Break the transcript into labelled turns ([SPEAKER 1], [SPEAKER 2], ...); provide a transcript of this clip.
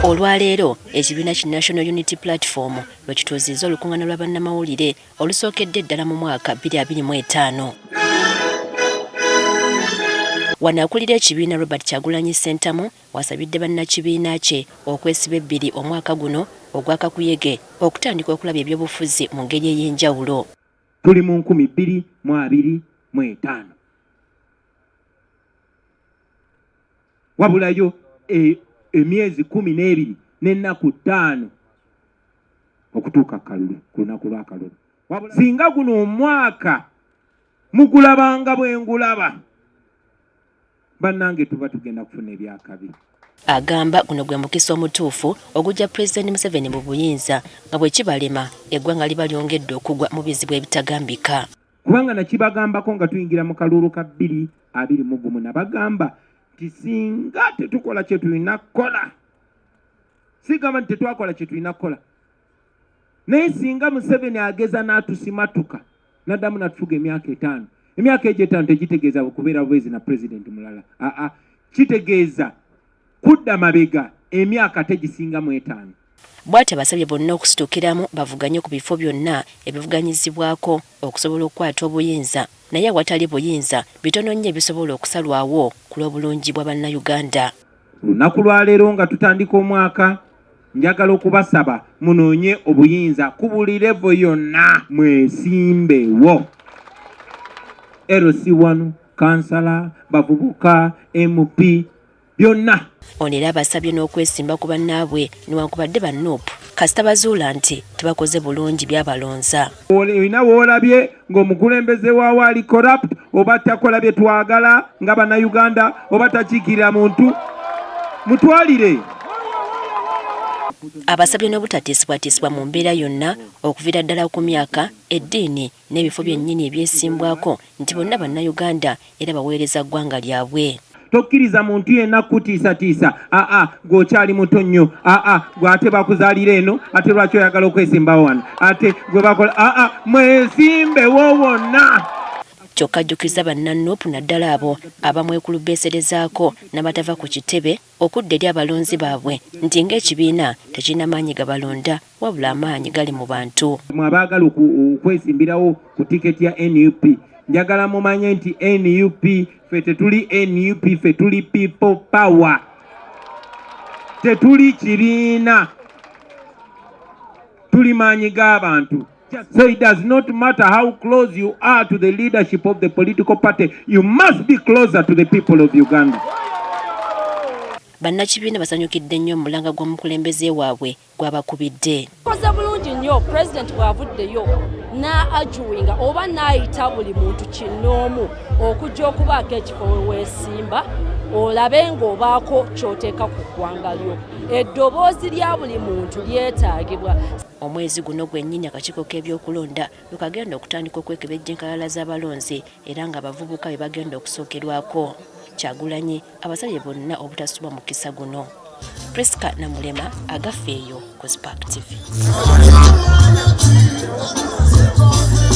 [SPEAKER 1] Olwaleero ekibiina ki National Unity Platform lwe kituuzizza olukuŋŋaana lwa bannamawulire olusookedde eddala mu mwaka 2025. Wano akulira ekibiina Robert Kyagulanyi Ssentamu wasabidde bannakibiina kye okwesiba ebbiri omwaka guno ogwa kakuyege okutandika okulaba ebyobufuzi mu ngeri ey'enjawulo.
[SPEAKER 2] Tuli mu 2025 wabulayo emyezi 12 n'ennaku 5 okutuuka kalulu ku lunaku lwa kalulu. Singa guno omwaka mugulabanga bwengulaba bannange tuba tugenda kufuna ebyakabi.
[SPEAKER 1] Agamba guno gwe mukisa omutuufu ogujja Pulezidenti Museveni mu buyinza nga bwe kibalema eggwanga liba lyongedde okugwa mu bizibu ebitagambika.
[SPEAKER 2] Kubanga nakibagambako nga tuyingira mu kalulu ka 2021 nabagamba nti singa tetukola kye tulina kukola, sigamba nti tetwakola kye tulina kukola, naye singa Museveni ageza n'atusimatuka naddamu natufuga emyaka 5, emyaka egyo 5 tegitegeeza kubeera bwezi na Pulezidenti mulala. Kitegeeza kudda mabega emyaka tegisinga mu 5.
[SPEAKER 1] Bw'atyo basabye bonna okusituukiramu bavuganye ku bifo byonna ebivuganyizibwako okusobola okukwata obuyinza, naye awatali buyinza bitono nnyo ebisobola okusalwawo ku lw'obulungi bwa bannayuganda.
[SPEAKER 2] Olunaku lwaleero nga tutandika omwaka, njagala okubasaba munoonye obuyinza ku buli levo yonna, mwesimbewo. LC1, kansala, bavubuka, MP, byonna.
[SPEAKER 1] Ono era abasabye n'okwesimba ku bannaabwe newankubadde ba NUP kasita bazuula nti tebakoze bulungi byabalonza.
[SPEAKER 2] Olina woolabye ng'omukulembeze waawo ali corrupt oba takola bye twagala nga bannayuganda oba takiikirira muntu, mutwalire.
[SPEAKER 1] Abasabye n'obutatiisibwatisibwa mu mbeera yonna okuviira ddala ku myaka, eddiini n'ebifo byennyini ebyesimbwako nti bonna bannayuganda era baweereza ggwanga lyabwe.
[SPEAKER 2] Tokkiriza muntu yenna kutiisatiisa. Gw'okyali muto nnyo. Gw'ate bakuzaalira eno ate lwaki oyagala okwesimbawo wano ate gwe bakola. Mwesimbewo wonna.
[SPEAKER 1] Kyokka ajjukiza bannaNUP naddala abo abamwekulubeeserezaako n'abatava ku kitebe okudda eri abalonzi baabwe nti ng'ekibiina tekirina maanyi gabalonda wabula amaanyi gali mu bantu.
[SPEAKER 2] Mwabaagala okwesimbirawo ku tiketi ya NUP, njagala mumanye nti NUP fe tetuli NUP, fe tuli people power, tetuli kibiina, tuli maanyi g'abantu. So it does not matter how close you are to the leadership of the political party, you must be closer to the people of Uganda.
[SPEAKER 1] Bannakibiina basanyukidde nnyo omulanga gw'omukulembeze waabwe gw'abakubidde.
[SPEAKER 3] Koze bulungi nnyo Pulezidenti bw'avuddeyo n'ajuwinga oba n'ayita buli muntu kinnoomu okujja okubaako ekifo weesimba olabe ng'obaako ky'oteeka ku ggwanga lyo. Eddoboozi lya buli muntu lyetaagibwa.
[SPEAKER 1] Omwezi guno gwennyini akakiiko k'ebyokulonda lukagenda okutandika okwekebejja enkalala z'abalonzi era nga abavubuka be bagenda okusookerwako. Kyagulanyi abasabye bonna obutasubwa mukisa guno. Priska Namulema, Agafeeyo ku Spark TV.